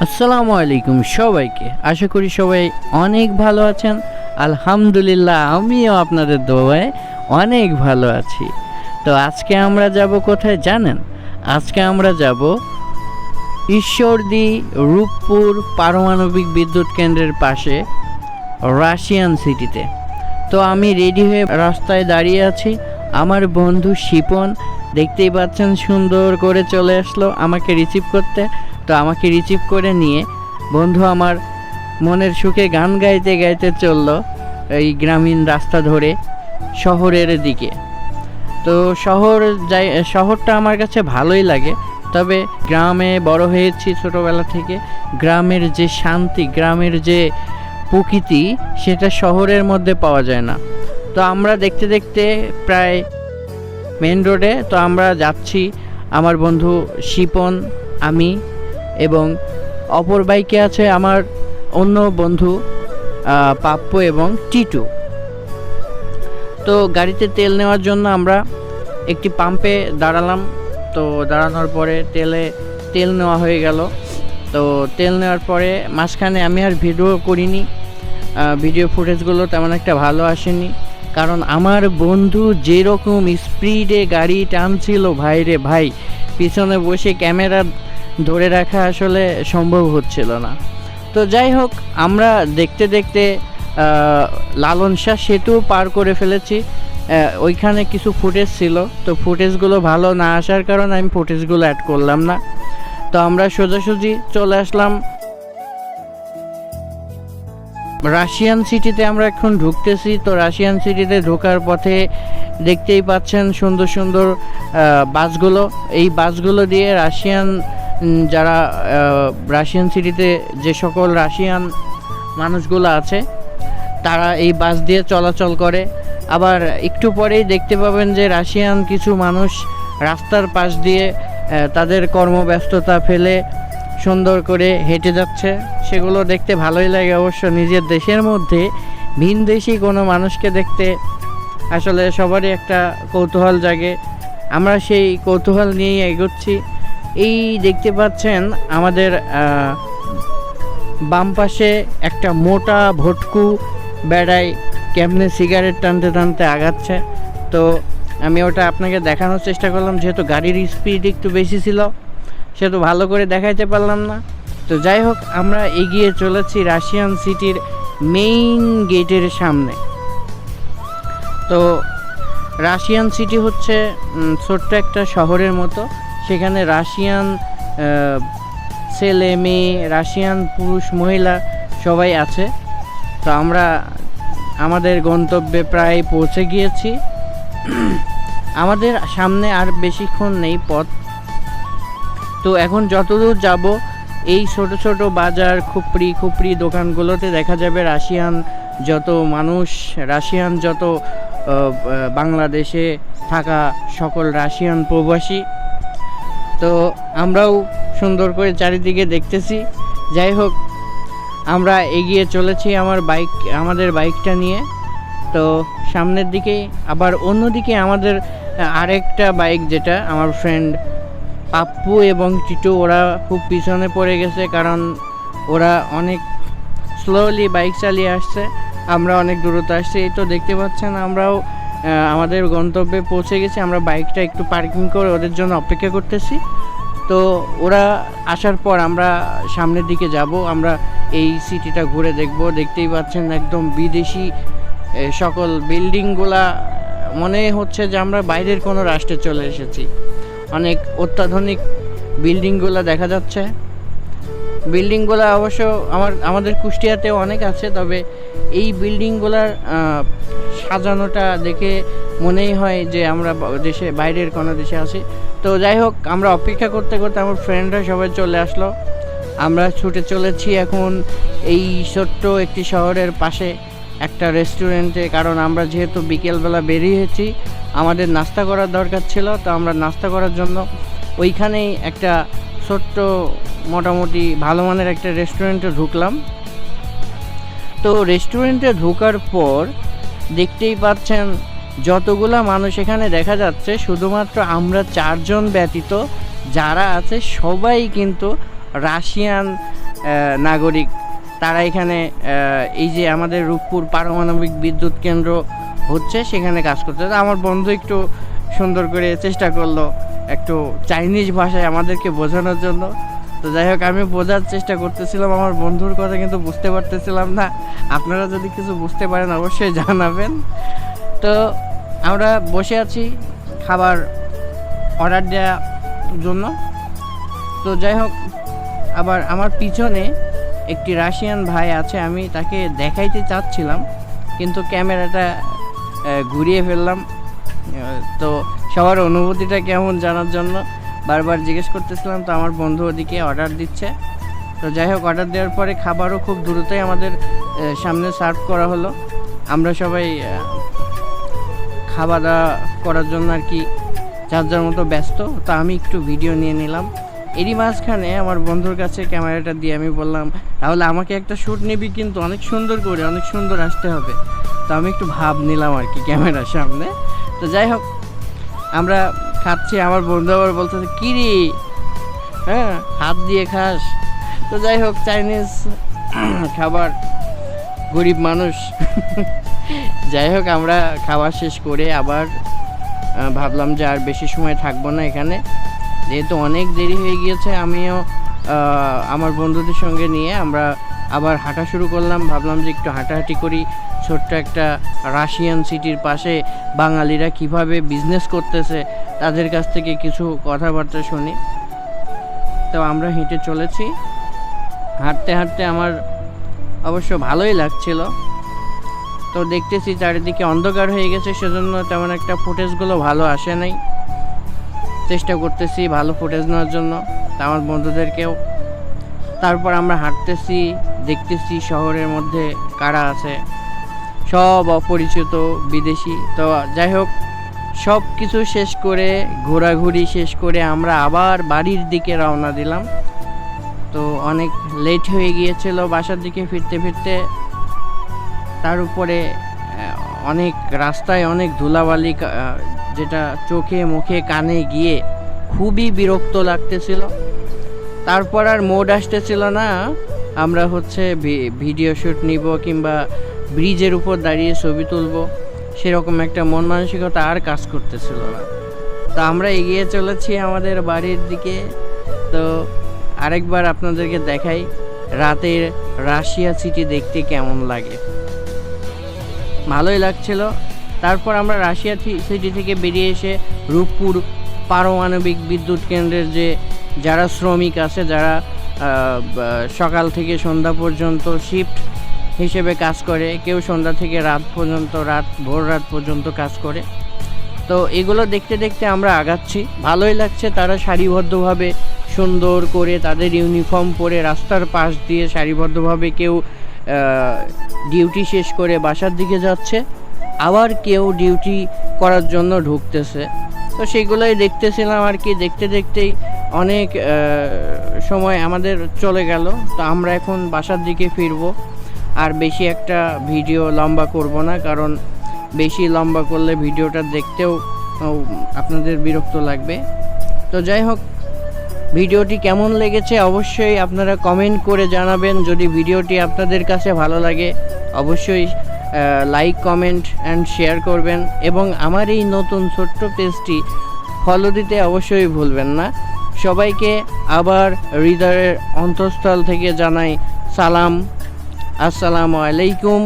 আসসালামু আলাইকুম সবাইকে। আশা করি সবাই অনেক ভালো আছেন। আলহামদুলিল্লাহ আমিও আপনাদের দোয়ায় অনেক ভালো আছি। তো আজকে আমরা যাব কোথায় জানেন? আজকে আমরা যাব ঈশ্বরদী রূপপুর পারমাণবিক বিদ্যুৎ কেন্দ্রের পাশে রাশিয়ান সিটিতে। তো আমি রেডি হয়ে রাস্তায় দাঁড়িয়ে আছি। আমার বন্ধু শিপন দেখতেই পাচ্ছেন সুন্দর করে চলে আসলো আমাকে রিসিভ করতে। তো আমাকে রিসিভ করে নিয়ে বন্ধু আমার মনের সুখে গান গাইতে গাইতে চলল এই গ্রামীণ রাস্তা ধরে শহরের দিকে। তো শহরটা আমার কাছে ভালোই লাগে, তবে গ্রামে বড় হয়েছি ছোটোবেলা থেকে। গ্রামের যে শান্তি, গ্রামের যে প্রকৃতি, সেটা শহরের মধ্যে পাওয়া যায় না। তো আমরা দেখতে দেখতে প্রায় মেন রোডে। তো আমরা যাচ্ছি, আমার বন্ধু শিপন, আমি এবং অপর বাইকে আছে আমার অন্য বন্ধু পাপ্পু এবং টিটু। তো গাড়িতে তেল নেওয়ার জন্য আমরা একটি পাম্পে দাঁড়ালাম। তো দাঁড়ানোর পরে তেল নেওয়া হয়ে গেল। তো তেল নেওয়ার পরে মাঝখানে আমি আর ভিডিও করিনি, ভিডিও ফুটেজগুলো তেমন একটা ভালো আসেনি, কারণ আমার বন্ধু যেরকম স্পিডে গাড়ি টানছিল ভাইরে ভাই, পিছনে বসে ক্যামেরা ধরে রাখা আসলে সম্ভব হচ্ছিল না। তো যাই হোক, আমরা দেখতে দেখতে লালন শাহ সেতু পার করে ফেলেছি। ওইখানে কিছু ফুটেজ ছিল, তো ফুটেজগুলো ভালো না আসার কারণে আমি ফুটেজগুলো অ্যাড করলাম না। তো আমরা সোজাসুজি চলে আসলাম রাশিয়ান সিটিতে। আমরা এখন ঢুকতেছি। তো রাশিয়ান সিটিতে ঢোকার পথে দেখতেই পাচ্ছেন সুন্দর সুন্দর বাসগুলো। এই বাসগুলো দিয়ে যারা রাশিয়ান সিটিতে যে সকল রাশিয়ান মানুষগুলো আছে তারা এই বাস দিয়ে চলাচল করে। আবার একটু পরেই দেখতে পাবেন যে রাশিয়ান কিছু মানুষ রাস্তার পাশ দিয়ে তাদের কর্মব্যস্ততা ফেলে সুন্দর করে হেঁটে যাচ্ছে। সেগুলো দেখতে ভালোই লাগে। অবশ্য নিজের দেশের মধ্যে ভিনদেশি কোনো মানুষকে দেখতে আসলে সবারই একটা কৌতূহল জাগে। আমরা সেই কৌতূহল নিয়েই এগোচ্ছি। এই দেখতে পাচ্ছেন আমাদের বাম পাশে একটা মোটা ভটকু বেড়ায় কেমনে সিগারেট টানতে টানতে আগাচ্ছে। তো আমি ওটা আপনাকে দেখানোর চেষ্টা করলাম, যেহেতু গাড়ির স্পিড একটু বেশি ছিল সেহেতু ভালো করে দেখাইতে পারলাম না। তো যাই হোক, আমরা এগিয়ে চলেছি রাশিয়ান সিটির মেইন গেটের সামনে। তো রাশিয়ান সিটি হচ্ছে ছোট্ট একটা শহরের মতো। সেখানে রাশিয়ান ছেলে মেয়ে, রাশিয়ান পুরুষ মহিলা সবাই আছে। তো আমরা আমাদের গন্তব্যে প্রায় পৌঁছে গিয়েছি। আমাদের সামনে আর বেশিক্ষণ নেই পথ। তো এখন যতদূর যাব, এই ছোট ছোট বাজার খুপড়ি দোকানগুলোতে দেখা যাবে রাশিয়ান যত মানুষ, রাশিয়ান যত বাংলাদেশে থাকা সকল রাশিয়ান প্রবাসী। তো আমরাও সুন্দর করে চারিদিকে দেখতেছি। যাই হোক, আমরা এগিয়ে চলেছি আমাদের বাইকটা নিয়ে। তো সামনের দিকে, আবার অন্যদিকে আমাদের আরেকটা বাইক, যেটা আমার ফ্রেন্ড পাপ্পু এবং টিটু, ওরা খুব পিছনে পড়ে গেছে, কারণ ওরা অনেক স্লোলি বাইক চালিয়ে আসছে, আমরা অনেক দূরত্ব আসছি। এই তো দেখতে পাচ্ছেন আমরাও আমাদের গন্তব্যে পৌঁছে গেছি। আমরা বাইকটা একটু পার্কিং করে ওদের জন্য অপেক্ষা করতেছি। তো ওরা আসার পর আমরা সামনের দিকে যাব। আমরা এই সিটিটা ঘুরে দেখব। দেখতেই পাচ্ছেন একদম বিদেশি সকল বিল্ডিংগুলা, মনে হচ্ছে যে আমরা বাইরের কোনো রাষ্ট্রে চলে এসেছি। অনেক অত্যাধুনিক বিল্ডিংগুলো দেখা যাচ্ছে। বিল্ডিংগুলো অবশ্য আমাদের কুষ্টিয়াতেও অনেক আছে, তবে এই বিল্ডিংগুলার সাজানোটা দেখে মনেই হয় যে আমরা বাইরের কোনো দেশে আছি। তো যাই হোক, আমরা অপেক্ষা করতে করতে আমার ফ্রেন্ডরা সবাই চলে আসলো। আমরা ছুটে চলেছি এখন এই ছোট্ট একটি শহরের পাশে একটা রেস্টুরেন্টে, কারণ আমরা যেহেতু বিকেলবেলা বেরিয়েছি, আমাদের নাস্তা করার দরকার ছিল। তো আমরা নাস্তা করার জন্য ওইখানেই একটা ছোট্ট মোটামুটি ভালো মানের একটা রেস্টুরেন্টে ঢুকলাম। তো রেস্টুরেন্টে ঢোকার পর দেখতেই পাচ্ছেন যতগুলা মানুষ এখানে দেখা যাচ্ছে, শুধুমাত্র আমরা চারজন ব্যতীত যারা আছে সবাই কিন্তু রাশিয়ান নাগরিক, তারা এখানে এই যে আমাদের রূপপুর পারমাণবিক বিদ্যুৎ কেন্দ্র হচ্ছে সেখানে কাজ করতে। তো আমার বন্ধু একটু সুন্দর করে চেষ্টা করলো একটু চাইনিজ ভাষায় আমাদেরকে বোঝানোর জন্য। তো যাই হোক, আমি বোঝার চেষ্টা করতেছিলাম আমার বন্ধুর কথা, কিন্তু বুঝতে পারতেছিলাম না। আপনারা যদি কিছু বুঝতে পারেন অবশ্যই জানাবেন। তো আমরা বসে আছি খাবার অর্ডার দেওয়ার জন্য। তো যাই হোক, আবার আমার পিছনে একটি রাশিয়ান ভাই আছে, আমি তাকে দেখাইতে চাচ্ছিলাম কিন্তু ক্যামেরাটা ঘুরিয়ে ফেললাম। তো সবার অনুভূতিটা কেমন জানার জন্য বারবার জিজ্ঞেস করতেছিলাম। তো আমার বন্ধু ওদিকে অর্ডার দিচ্ছে। তো যাই হোক, অর্ডার দেওয়ার পরে খাবারও খুব দ্রুতই আমাদের সামনে সার্ভ করা হলো। আমরা সবাই খাওয়া দাওয়া করার জন্য আর কি যার যার মতো ব্যস্ত। তো আমি একটু ভিডিও নিয়ে নিলাম। এরই মাঝখানে আমার বন্ধুর কাছে ক্যামেরাটা দিয়ে আমি বললাম, তাহলে আমাকে একটা শ্যুট নিবি, কিন্তু অনেক সুন্দর করে, অনেক সুন্দর আসতে হবে। তো আমি একটু ভাব নিলাম আর কি ক্যামেরার সামনে। তো যাই হোক, আমরা খাচ্ছি। আমার বন্ধু আবার বলতেছে, কী রে, হ্যাঁ হাত দিয়ে খাস। তো যাই হোক, চাইনিজ খাবার, গরিব মানুষ। যাই হোক, আমরা খাবার শেষ করে আবার ভাবলাম যে আর বেশি সময় থাকবো না এখানে, যেহেতু অনেক দেরি হয়ে গিয়েছে। আমিও আমার বন্ধুদের সঙ্গে নিয়ে আমরা আবার হাঁটা শুরু করলাম। ভাবলাম যে একটু হাঁটাহাঁটি করি, ছোট্ট একটা রাশিয়ান সিটির পাশে বাঙালিরা কিভাবে বিজনেস করতেছে তাদের কাছ থেকে কিছু কথাবার্তা শুনি। তো আমরা হেঁটে চলেছি। হাঁটতে হাঁটতে আমার অবশ্য ভালোই লাগছিল। তো দেখতেছি চারিদিকে অন্ধকার হয়ে গেছে, সেজন্য তেমন একটা ফুটেজগুলো ভালো আসে নাই। চেষ্টা করতেছি ভালো ফুটেজ নেওয়ার জন্য, আমার বন্ধুদেরকেও। তারপর আমরা হাঁটতেছি, দেখতেছি শহরের মধ্যে কারা আছে, সব অপরিচিত বিদেশি। তো যাই হোক, সব কিছু শেষ করে, ঘোরাঘুরি শেষ করে আমরা আবার বাড়ির দিকে রওনা দিলাম। তো অনেক লেট হয়ে গিয়েছিল বাসার দিকে ফিরতে ফিরতে। তার উপরে অনেক রাস্তায় অনেক ধুলাবালি, যেটা চোখে মুখে কানে গিয়ে খুবই বিরক্ত লাগতেছিল। তারপর আর মোড আসতেছিল না আমরা ভিডিও শ্যুট নিব কিংবা ব্রিজের উপর দাঁড়িয়ে ছবি তুলব, সেরকম একটা মন মানসিকতা আর কাজ করতেছিল না। তো আমরা এগিয়ে চলেছি আমাদের বাড়ির দিকে। তো আরেকবার আপনাদেরকে দেখাই রাতের রাশিয়া সিটি দেখতে কেমন লাগে। ভালোই লাগছিল। তারপর আমরা রাশিয়া সিটি থেকে বেরিয়ে এসে রূপপুর পারমাণবিক বিদ্যুৎ কেন্দ্রের যারা শ্রমিক আছে, যারা সকাল থেকে সন্ধ্যা পর্যন্ত শিফট হিসেবে কাজ করে, কেউ সন্ধ্যা থেকে রাত পর্যন্ত, ভোর রাত পর্যন্ত কাজ করে। তো এগুলো দেখতে দেখতে আমরা আগাচ্ছি। ভালোই লাগছে, তারা সারিবদ্ধভাবে সুন্দর করে তাদের ইউনিফর্ম পরে রাস্তার পাশ দিয়ে সারিবদ্ধভাবে কেউ ডিউটি শেষ করে বাসার দিকে যাচ্ছে, আবার কেউ ডিউটি করার জন্য ঢুকতেছে। তো সেগুলোই দেখতেছিলাম আর কি। দেখতে দেখতেই অনেক সময় আমাদের চলে গেল। তো আমরা এখন বাসার দিকে ফিরবো। আর বেশি একটা ভিডিও লম্বা করব না, কারণ বেশি লম্বা করলে ভিডিওটা দেখতেও আপনাদের বিরক্ত লাগবে। তো যাই হোক, ভিডিওটি কেমন লেগেছে অবশ্যই আপনারা কমেন্ট করে জানাবেন। যদি ভিডিওটি আপনাদের কাছে ভালো লাগে অবশ্যই লাইক, কমেন্ট অ্যান্ড শেয়ার করবেন, এবং আমার এই নতুন ছোট্ট পেজটি ফলো দিতে অবশ্যই ভুলবেন না। সবাইকে আবার হৃদয়ের অন্তঃস্থল থেকে জানাই সালাম, আসসালামু আলাইকুম।